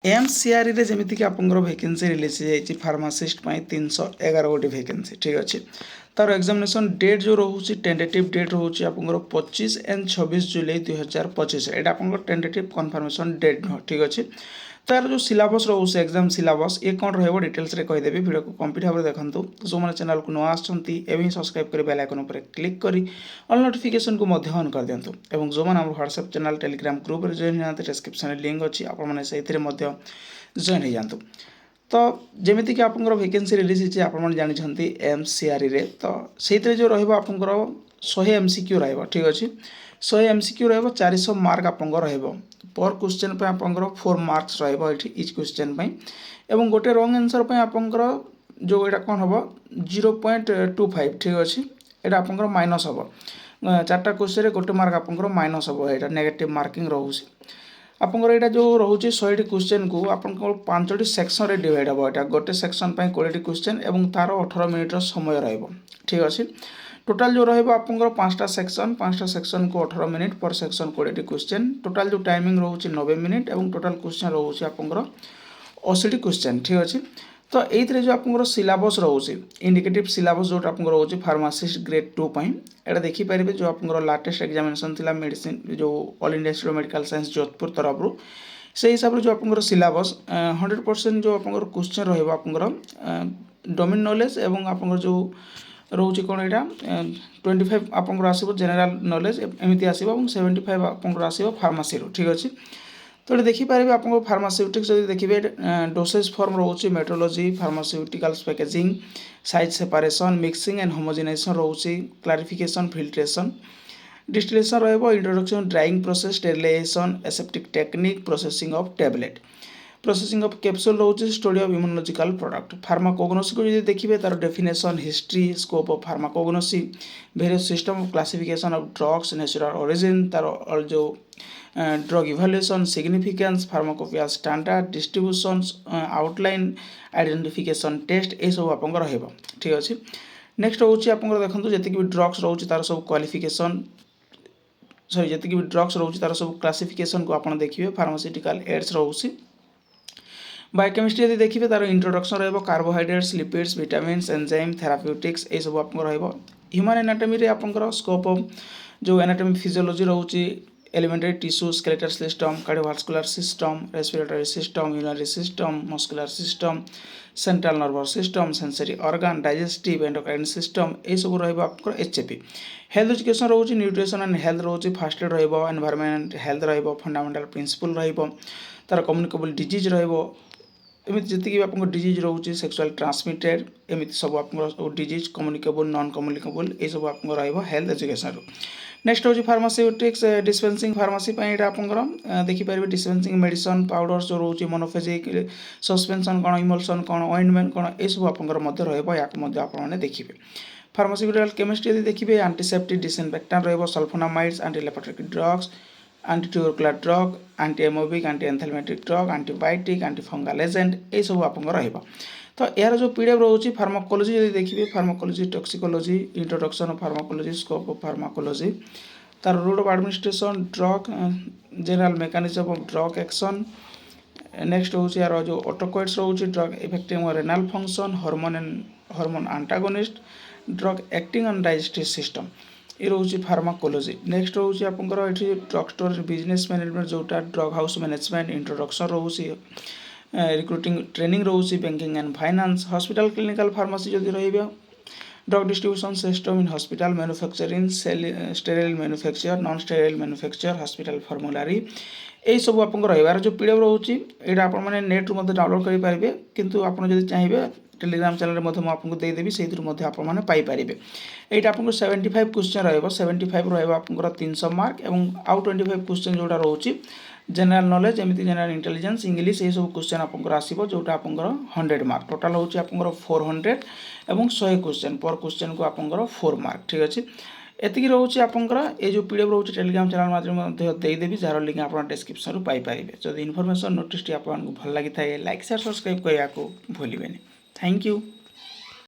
MCR रे जमीक आपंकर vacancy release होती फार्मासीस्ट 311 गोटी वैकेंसी ठीक अच्छे तार एग्जामिनेशन डेट जो रोचे टेंटेटिव डेट रोचे आपंकर 25 एंड 26 जुलाई 2025 यहाँ आप टेंटेटिव कन्फर्मेशन डेट नुह ठीक अच्छे तार जो सिलेबस रोचे एग्जाम सिलेबस ये कौन रही डिटेल्स कहीदेवी वीडियो को कंप्लीट भाव देखो जो मैंने चैनल को नुआ आसमें सब्सक्राइब कर बेल आइकन पर क्लिक कर ऑल नोटिफिकेशन को ऑन कर दिंतु और जो मैंने व्हाट्सएप चैनल टेलीग्राम ग्रुप में जॉइन होना डिस्क्रिप्शन डिस्क्रिप्शन लिंक अच्छी आपने जॉइन हो जातु तो जमीक आप वैकेंसी रिलीज होती आप जानते एमसीआर रे तो से जो रहा 100 एमसीक्यू रहा ठीक अच्छे 100 एमसीक्यू रहा 400 मार्क आपंकर पर क्वेश्चन पे आपंकर 4 मार्क्स रहा इच क्वेश्चन एवं गोटे रंग आंसर पे आपंकर जो यहाँ कौन हम 0.25 ठीक अच्छे यहाँ आपंकर माइनस हम 4टा क्वेश्चन गोटे मार्क आपंकर माइनस हम यहाँ नेगेटिव मार्किंग रोचे आपंकर यहाँ जो रोचे 100 क्वेश्चन को आप 5टी सेक्शन में डिवाइड हम यहाँ गोटे सेक्शन 20 क्वेश्चन और तार 18 मिनिट्र समय रहा ठीक अच्छे टोटाल जो रहा आपंकर 5टा सेक्शन को 18 मिनिट पर सेक्शन 20 क्वेश्चन टोटाल जो टाइमिंग रोचे 90 मिनिट और टोटाल क्वेश्चन रोचे आपंकर 80 क्वेश्चन ठीक अच्छे तो ये जो आपंकर सिलेबस रोचे इंडिकेटिव सिलेबस जो आप रोचे फार्मासिस्ट ग्रेड 2 यहाँ देखिपारे जो आप लाटेस्ट एग्जामिनेशन थी मेडिसिन जो all India institute of medical science Jodhpur तरफ से हिसाब से जो आप सिलेबस 100% जो आप क्वेश्चन रहा डोमेन नॉलेज एवं आप जो रोचे कौन यहाँ 25 आपंकर आसो जेनेराल नॉलेज एमती आसो 75 आपंकर आसो फार्मासी ठीक अच्छे तो ये देखिपारे आप फार्मास्यूटिक्स जो देखिए डोसेज फॉर्म रोचे metrology pharmaceuticals packaging size separation mixing and homogenisation रोचे क्लारिफिकेशन फिल्ट्रेशन डिस्टिलेशन रहा introduction drying process sterilisation aseptic technique processing of tablet processing of capsule रोचे study of immunological product pharmacognosy को जो देखिए तार definition history scope of pharmacognosy various system of classification of drugs natural origin तार जो drug evaluation significance pharmacopoeia standard distribution outline identification test ये सब आप ठीक अच्छे नेक्स्ट रोचे आप देखो जी भी ड्रग्स रोचे तार सब क्वालिफिकेशन सॉरी जी भी ड्रग्स रोचे तार सब क्लासिफिकेशन को आप देखिए फार्मास्यूटिकल एड्स रोचे बायोकेमिस्ट्री यदि देखिए तार इंट्रोडक्शन रहा carbohydrates lipids vitamins enzyme therapeutics ये सब आप ह्यूमन एनाटॉमी रे आपंकर स्कोप ऑफ जो एनाटॉमी फिजियोलॉजी रोचे elementary tissue skeletal system cardiovascular system respiratory system urinary system muscular system central nervous system sensory organ digestive endocrine system ये सब रहा एचएपी हेल्थ एजुकेशन रोचे न्यूट्रिशन एंड हेल्थ रोचे fast add रहा environment health रहा fundamental principle रहा तार communicable disease रहा एमती जी आप डिजीज रोचे सेक्सुअल ट्रांसमिटेड एमती सब आप डिजीज कम्युनिकेबल नॉन कम्युनिकेबल ये सब आप हेल्थ एजुकेशन नेक्स्ट हूँ फार्मास्यूटिक्स डिस्पेंसिंग फार्मासी आप देखिपारे डिस्पेंसिंग मेडिसिन पाउडर जो रोचे मोनोफेजिक सस्पेंशन कौन इमल्सन कौन ऑइंटमेंट कौन ये सब आपने देखिए फार्मास्यूटिकल केमिस्ट्री यदि देखिए एंटीसेप्टिक डिसइनफेक्टेंट रहा sulphonamides antileprotic drugs antitubercular drug anti amoebic anti anthelmintic drug antibiotic antifungal agent ये सब आप तो यार जो पीडीएफ रोचे फार्माकोलॉजी यदि देखिए pharmacology toxicology introduction of pharmacology scope of pharmacology तार route of administration drug general mechanism of drug action next हूँ यार जो ऑटोकोइड्स रोचे drug affecting renal function hormone antagonist drug acting on digestive system ये रोचे pharmacology next हूँ आपंकर ये ड्रग स्टोर बिजनेस मैनेजमेंट जोटा ड्रग हाउस मैनेजमेंट इंट्रोडक्शन रोचे रिक्रुटिंग ट्रेनिंग रोचे banking and finance hospital clinical pharmacy जदि रही drug distribution system in hospital manufacturing sterile manufacture non sterile manufacture hospital formulary यही सब आप रही जो पीडीएफ रोचे यहाँ आपने नेट रू डाउनलोड करेंगे किंतु आपड़ जब चाहिए टेलीग्राम चैनल में आपको देदेवी से आपरे यहाँ आपको 75 क्वेश्चन रहा 75 रहा 300 मार्क और आउ 25 क्वेश्चन जोटा रोचे जनरल नॉलेज एमती जनरल इंटेलिजेंस इंग्लिश ये सब क्वेश्चन आपको आसो जोटा आप 100 मार्क टोटाल हूँ आप 400 और 100 क्वेश्चन पर क्वेश्चन को आप 4 मार्क ठीक अच्छे एति रोचे आपंकर ये जो पीडीएफ रोचे टेलीग्राम चैनल माध्यम देदेवी जार लिंक आप डिस्क्रिप्शन पाइपर जब इनफर्मेशन नोटिस आपको भल लगी था लाइक शेयर सब्सक्राइब करने को भूलें थैंक यू।